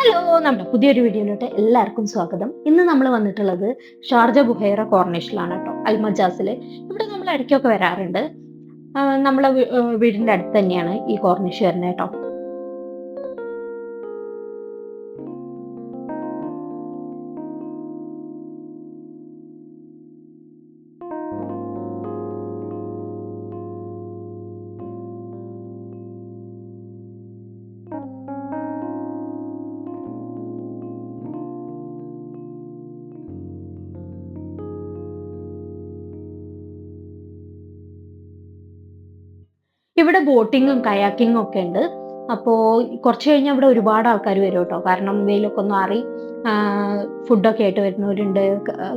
Hello, നമ്മുടെ പുതിയൊരു വീഡിയോയിലോട്ട് എല്ലാവർക്കും സ്വാഗതം. ഇന്ന് നമ്മൾ വന്നിട്ടുള്ളത് ഷാർജ ബുഹൈറ കോർണിഷിലാണ് കേട്ടോ, അൽമജാസിൽ. ഇവിടെ നമ്മൾ ഇടയ്ക്കൊക്കെ വരാറുണ്ട്. നമ്മളെ വീടിൻ്റെ അടുത്ത് തന്നെയാണ് ഈ കോർണിഷ് വരുന്നത് കേട്ടോ. ഇവിടെ ബോട്ടിങ്ങും കയാക്കിങ്ങും ഒക്കെ ഉണ്ട്. അപ്പോൾ കുറച്ച് കഴിഞ്ഞാൽ ഇവിടെ ഒരുപാട് ആൾക്കാർ വരും കേട്ടോ. കാരണം വെയിലൊക്കെ ഒന്ന് മാറി ഫുഡൊക്കെ ആയിട്ട് വരുന്നവരുണ്ട്,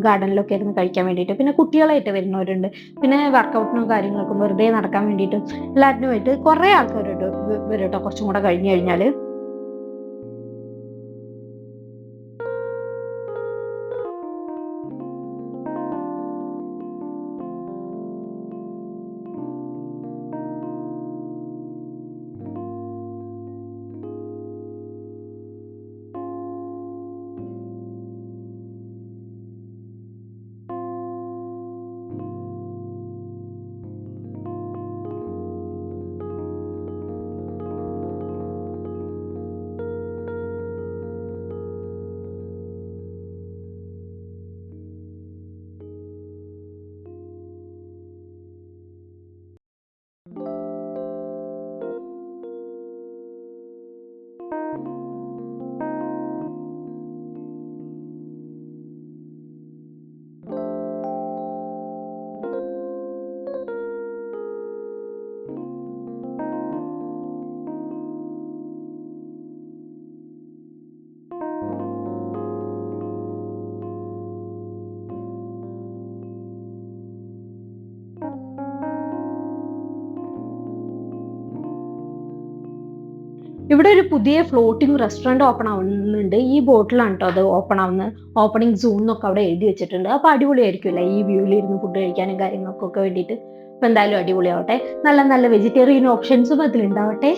ഗാർഡനിലൊക്കെ ഇരുന്ന് കഴിക്കാൻ വേണ്ടിയിട്ട്. പിന്നെ കുട്ടികളായിട്ട് വരുന്നവരുണ്ട്, പിന്നെ വർക്കൗട്ടിനും കാര്യങ്ങൾക്കും വെറുതെ നടക്കാൻ വേണ്ടിയിട്ടും എല്ലാറ്റിനുമായിട്ട് കുറേ ആൾക്കാരുണ്ട് വരും കേട്ടോ, കുറച്ചും കൂടെ കഴിഞ്ഞ് കഴിഞ്ഞാൽ. ഇവിടെ ഒരു പുതിയ ഫ്ലോട്ടിംഗ് റെസ്റ്റോറൻറ്റ് ഓപ്പൺ ആവുന്നുണ്ട്. ഈ ബോട്ടിലാണ് കേട്ടോ അത് ഓപ്പൺ ആവുന്നത്. ഓപ്പണിംഗ് സൂൺ എന്നൊക്കെ അവിടെ എഴുതി വെച്ചിട്ടുണ്ട്. അപ്പോൾ അടിപൊളിയായിരിക്കുമല്ലേ ഈ വ്യൂവിൽ ഇരുന്ന് ഫുഡ് കഴിക്കാനും കാര്യങ്ങൾക്കൊക്കെ വേണ്ടിയിട്ട്. അപ്പോൾ എന്തായാലും അടിപൊളിയാവട്ടെ. നല്ല നല്ല വെജിറ്റേറിയൻ ഓപ്ഷൻസും അതിലുണ്ടാവട്ടെ.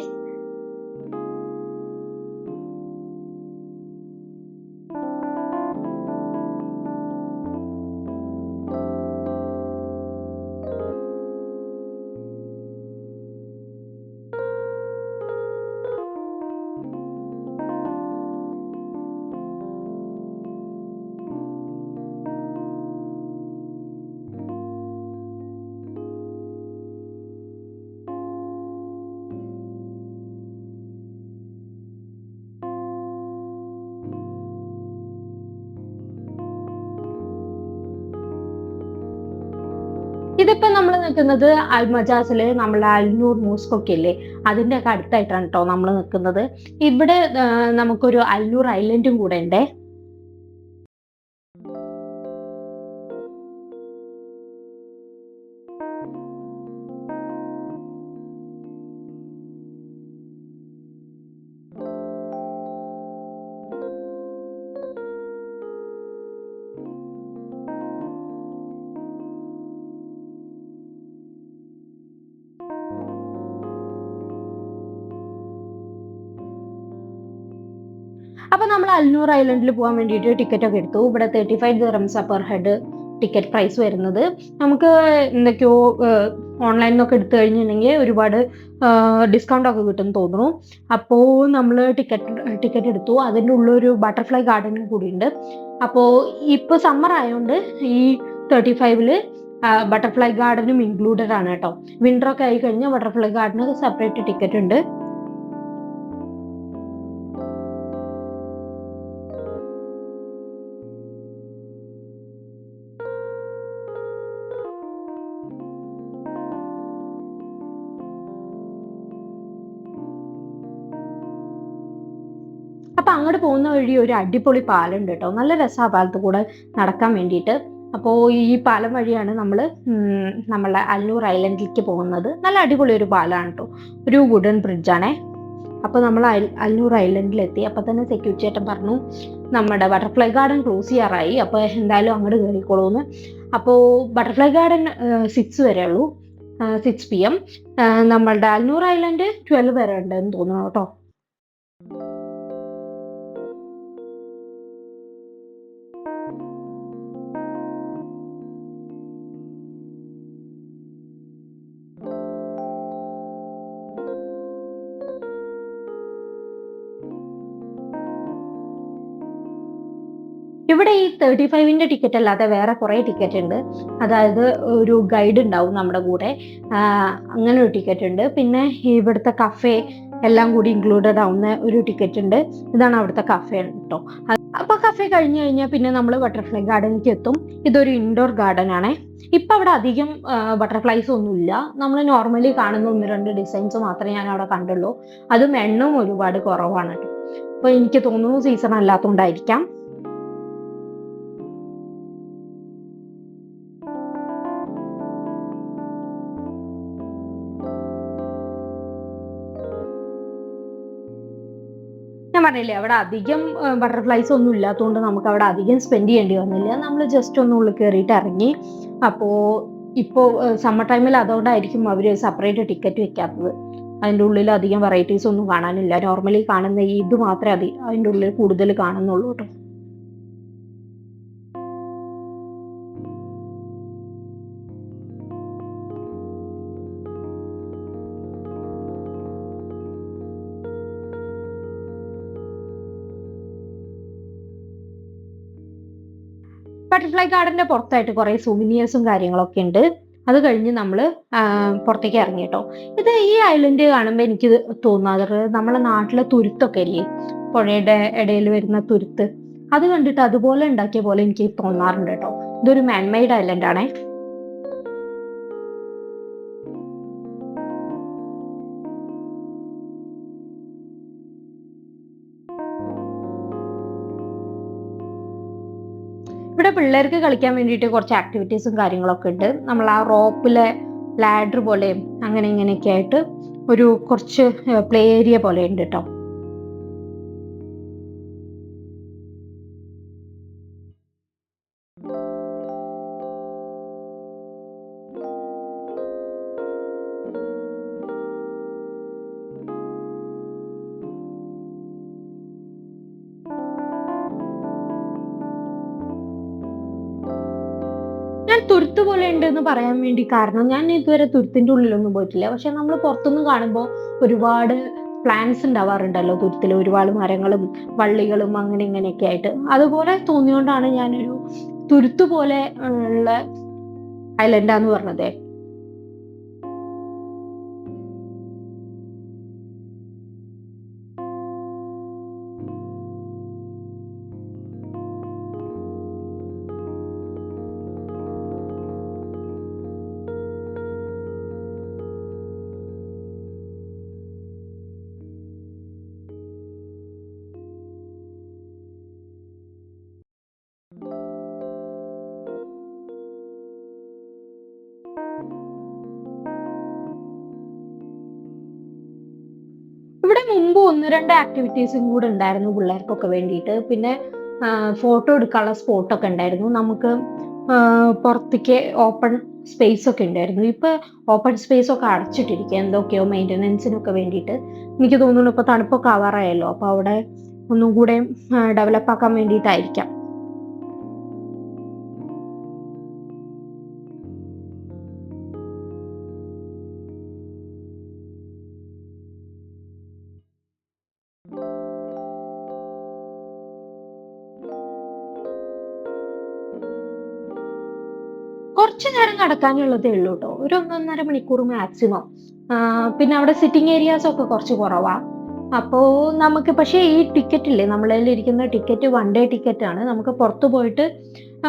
ഇതിപ്പോ നമ്മൾ നിൽക്കുന്നത് അൽമജാസില് നമ്മളെ അൽനൂർ മോസ്ക് ഒക്കെ ഇല്ലേ, അതിന്റെ ഒക്കെ അടുത്തായിട്ടാണ് കേട്ടോ നമ്മൾ നിൽക്കുന്നത്. ഇവിടെ നമുക്കൊരു അൽനൂർ ഐലൻഡും കൂടെ ഉണ്ടേ. അപ്പൊ നമ്മൾ അൽനൂർ ഐലൻഡിൽ പോകാൻ വേണ്ടിയിട്ട് ടിക്കറ്റ് ഒക്കെ എടുത്തു. ഇവിടെ 35 dirhams per head ticket price വരുന്നത്. നമുക്ക് എന്തൊക്കെയോ ഓൺലൈനിൽ നിന്നൊക്കെ എടുത്തു കഴിഞ്ഞിട്ടുണ്ടെങ്കിൽ ഒരുപാട് ഡിസ്കൗണ്ട് ഒക്കെ കിട്ടും തോന്നുന്നു. അപ്പോൾ നമ്മൾ ടിക്കറ്റ് എടുത്തു. അതിൻ്റെ ഉള്ളൊരു ബട്ടർഫ്ലൈ ഗാർഡനും കൂടിയുണ്ട്. അപ്പോൾ ഇപ്പോൾ സമ്മർ ആയതുകൊണ്ട് ഈ 35-ൽ ബട്ടർഫ്ലൈ ഗാർഡനും ഇൻക്ലൂഡഡ് ആണ് കേട്ടോ. വിൻ്റർ ഒക്കെ ആയി കഴിഞ്ഞാൽ ബട്ടർഫ്ലൈ ഗാർഡന് സെപ്പറേറ്റ് ടിക്കറ്റ് ഉണ്ട്. അപ്പൊ അങ്ങോട്ട് പോകുന്ന വഴി ഒരു അടിപൊളി പാലുണ്ട് കേട്ടോ. നല്ല രസമാണ് പാലത്ത് കൂടെ നടക്കാൻ വേണ്ടിയിട്ട്. അപ്പോൾ ഈ പാലം വഴിയാണ് നമ്മൾ നമ്മളെ അൽനൂർ ഐലൻഡിലേക്ക് പോകുന്നത്. നല്ല അടിപൊളി ഒരു പാലമാണ് കേട്ടോ, ഒരു വുഡൻ ബ്രിഡ്ജാണേ. അപ്പോൾ നമ്മൾ അൽനൂർ ഐലൻഡിലെത്തി. അപ്പോൾ തന്നെ സെക്യൂരിറ്റി ചേട്ടൻ പറഞ്ഞു നമ്മുടെ ബട്ടർഫ്ലൈ ഗാർഡൻ ക്ലോസ് ചെയ്യാറായി, അപ്പോൾ എന്തായാലും അങ്ങോട്ട് കയറിക്കോളൂന്ന്. അപ്പോൾ ബട്ടർഫ്ലൈ ഗാർഡൻ 6 വരെ ഉള്ളൂ, 6 PM. നമ്മളുടെ അൽനൂർ ഐലൻഡ് 12 വരെ ഉണ്ടെന്ന് തോന്നുന്നു കേട്ടോ. ഇവിടെ ഈ 35ന്റെ ടിക്കറ്റ് അല്ലാതെ വേറെ കുറേ ടിക്കറ്റ് ഉണ്ട്. അതായത് ഒരു ഗൈഡ് ഉണ്ടാവും നമ്മുടെ കൂടെ. അങ്ങനെ ഒരു ടിക്കറ്റ് ഉണ്ട്. പിന്നെ ഇവിടുത്തെ കഫേ എല്ലാം കൂടി ഇൻക്ലൂഡഡ് ആവുന്ന ഒരു ടിക്കറ്റ് ഉണ്ട്. ഇതാണ് അവിടുത്തെ കഫേ കേട്ടോ. അപ്പൊ കഫേ കഴിഞ്ഞ് കഴിഞ്ഞാൽ പിന്നെ നമ്മൾ ബട്ടർഫ്ലൈ ഗാർഡനിലേക്ക് എത്തും. ഇതൊരു ഇൻഡോർ ഗാർഡൻ ആണേ. ഇപ്പൊ അവിടെ അധികം ബട്ടർഫ്ലൈസ് ഒന്നുമില്ല. നമ്മൾ നോർമലി കാണുന്ന 1-2 ഡിസൈൻസ് മാത്രമേ ഞാൻ അവിടെ കണ്ടുള്ളൂ. അതും എണ്ണം ഒരുപാട് കുറവാണ് കേട്ടോ. അപ്പൊ എനിക്ക് തോന്നുന്നു സീസൺ അല്ലാത്തതുകൊണ്ടായിരിക്കാം. ഞാൻ പറഞ്ഞില്ലേ അവിടെ അധികം ബട്ടർഫ്ലൈസ് ഒന്നും ഇല്ലാത്തതുകൊണ്ട് നമുക്ക് അവിടെ അധികം സ്പെൻഡ് ചെയ്യേണ്ടി വന്നില്ല. നമ്മൾ ജസ്റ്റ് ഒന്ന് ഉള്ളിൽ കയറിയിട്ട് ഇറങ്ങി. അപ്പോൾ ഇപ്പോൾ സമ്മർ ടൈമിൽ അതുകൊണ്ടായിരിക്കും അവർ സെപ്പറേറ്റ് ടിക്കറ്റ് വെക്കാത്തത്. അതിൻ്റെ ഉള്ളിൽ അധികം വെറൈറ്റീസ് ഒന്നും കാണാനില്ല. നോർമലി കാണുന്ന ഇത് മാത്രമേ അതിൻ്റെ ഉള്ളിൽ കൂടുതൽ കാണുന്നുള്ളൂ കേട്ടോ. ബട്ടർഫ്ലൈ ഗാർഡന്റെ പുറത്തായിട്ട് കുറേ സുവിനിയേഴ്സും കാര്യങ്ങളൊക്കെ ഉണ്ട്. അത് കഴിഞ്ഞ് നമ്മൾ പുറത്തേക്ക് ഇറങ്ങി കേട്ടോ. ഇത് ഈ ഐലൻഡ് കാണുമ്പോൾ എനിക്ക് തോന്നാറ് നമ്മളെ നാട്ടിലെ തുരുത്തൊക്കെ ഇല്ലേ, പുഴയുടെ ഇടയിൽ വരുന്ന തുരുത്ത്, അത് കണ്ടിട്ട് അതുപോലെ ഉണ്ടാക്കിയ പോലെ എനിക്ക് തോന്നാറുണ്ട് കേട്ടോ. ഇതൊരു മാൻമെയ്ഡ് ഐലൻഡ് ആണേ. ഇവിടെ പിള്ളേർക്ക് കളിക്കാൻ വേണ്ടിയിട്ട് കുറച്ച് ആക്ടിവിറ്റീസും കാര്യങ്ങളൊക്കെ ഉണ്ട്. നമ്മൾ ആ റോപ്പിലെ ലാഡർ പോലെയും അങ്ങനെ ഇങ്ങനെയൊക്കെ ആയിട്ട് ഒരു കുറച്ച് പ്ലേ ഏരിയ പോലെ ഉണ്ട് കേട്ടോ. ഞാൻ തുരുത്ത് പോലെ ഉണ്ട് എന്ന് പറയാൻ വേണ്ടി കാരണം ഞാൻ ഇതുവരെ തുരുത്തിന്റെ ഉള്ളിലൊന്നും പോയിട്ടില്ല. പക്ഷെ നമ്മൾ പുറത്തുനിന്ന് കാണുമ്പോൾ ഒരുപാട് പ്ലാന്റ്സ് ഉണ്ടാവാറുണ്ടല്ലോ തുരുത്തിൽ, ഒരുപാട് മരങ്ങളും വള്ളികളും അങ്ങനെ ഇങ്ങനെയൊക്കെ ആയിട്ട്. അതുപോലെ തോന്നിയോണ്ടാണ് ഞാനൊരു തുരുത്ത് പോലെ ഉള്ള ഐലൻഡാന്ന് പറഞ്ഞത്. ഇവിടെ മുമ്പ് 1-2 ആക്ടിവിറ്റീസും കൂടെ ഉണ്ടായിരുന്നു പിള്ളേർക്കൊക്കെ വേണ്ടിയിട്ട്. പിന്നെ ഫോട്ടോ എടുക്കാനുള്ള സ്പോട്ടൊക്കെ ഉണ്ടായിരുന്നു. നമുക്ക് പുറത്തേക്ക് ഓപ്പൺ സ്പേസ് ഒക്കെ ഉണ്ടായിരുന്നു. ഇപ്പൊ ഓപ്പൺ സ്പേസ് ഒക്കെ അടച്ചിട്ടിരിക്കുക, എന്തൊക്കെയോ മെയിൻ്റനൻസിനൊക്കെ വേണ്ടിയിട്ട്. എനിക്ക് തോന്നുന്നു ഇപ്പൊ തണുപ്പൊക്കെ ആവാറായല്ലോ, അപ്പൊ അവിടെ ഒന്നും കൂടെ ഡെവലപ്പ് ആക്കാൻ വേണ്ടിയിട്ടായിരിക്കാം. കുറച്ചു നേരം നടക്കാനുള്ളതേ ഉള്ളൂ കേട്ടോ, ഒരു 1-1.5 മണിക്കൂർ മാക്സിമം. പിന്നെ അവിടെ സിറ്റിംഗ് ഏരിയാസ് ഒക്കെ കുറച്ച് കുറവാ. അപ്പോ നമുക്ക് പക്ഷേ ഈ ടിക്കറ്റ് ഇല്ലേ, നമ്മളതിൽ ഇരിക്കുന്ന ടിക്കറ്റ് 1 ഡേ ടിക്കറ്റ് ആണ്. നമുക്ക് പുറത്ത് പോയിട്ട്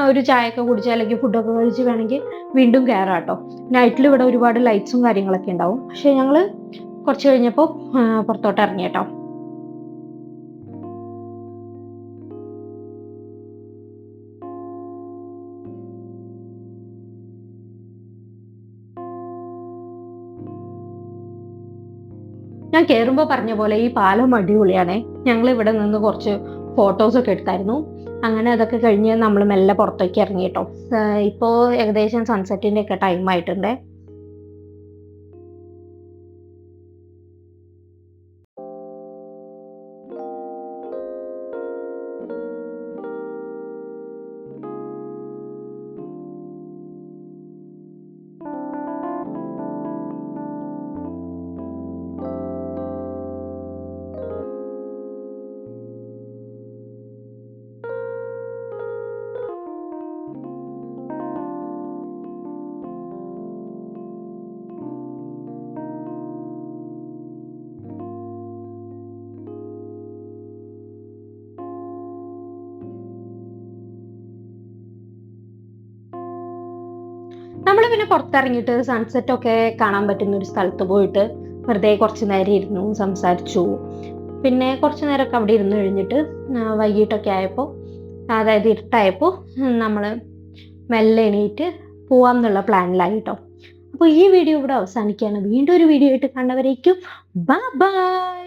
ഒരു ചായയൊക്കെ കുടിച്ച് അല്ലെങ്കിൽ ഫുഡൊക്കെ കഴിച്ച് വേണമെങ്കിൽ വീണ്ടും കയറാം കേട്ടോ. നൈറ്റിൽ ഇവിടെ ഒരുപാട് ലൈറ്റ്സും കാര്യങ്ങളൊക്കെ ഉണ്ടാവും. പക്ഷെ ഞങ്ങള് കുറച്ച് കഴിഞ്ഞപ്പോൾ പുറത്തോട്ട് ഇറങ്ങി കേട്ടോ. ഞാൻ കയറുമ്പോൾ പറഞ്ഞ പോലെ ഈ പാലം അടിപൊളിയാണേ. ഞങ്ങൾ ഇവിടെ നിന്ന് കുറച്ച് ഫോട്ടോസ് ഒക്കെ എടുത്തായിരുന്നു. അങ്ങനെ അതൊക്കെ കഴിഞ്ഞ് നമ്മൾ മെല്ലെ പുറത്തേക്ക് ഇറങ്ങി കേട്ടോ. ഇപ്പോൾ ഏകദേശം സൺസെറ്റിന്റെ ഒക്കെ ടൈം ആയിട്ടുണ്ട്. പിന്നെ പുറത്തിറങ്ങിയിട്ട് സൺസെറ്റ് ഒക്കെ കാണാൻ പറ്റുന്ന ഒരു സ്ഥലത്ത് പോയിട്ട് വെറുതെ കുറച്ച് നേരം ഇരുന്നു, സംസാരിച്ചു. പിന്നെ കുറച്ച് നേരമൊക്കെ അവിടെ ഇരുന്ന് കഴിഞ്ഞിട്ട് വൈകിട്ടൊക്കെ ആയപ്പോൾ, അതായത് ഇരുട്ടായപ്പോൾ നമ്മൾ മെല്ലെ എണീറ്റ് പോവാം എന്നുള്ള പ്ലാനിലായി കേട്ടോ. അപ്പോൾ ഈ വീഡിയോ ഇവിടെ അവസാനിക്കുകയാണ്. വീണ്ടും ഒരു വീഡിയോ ആയിട്ട് കണ്ടവരേക്കും ബൈ ബൈ.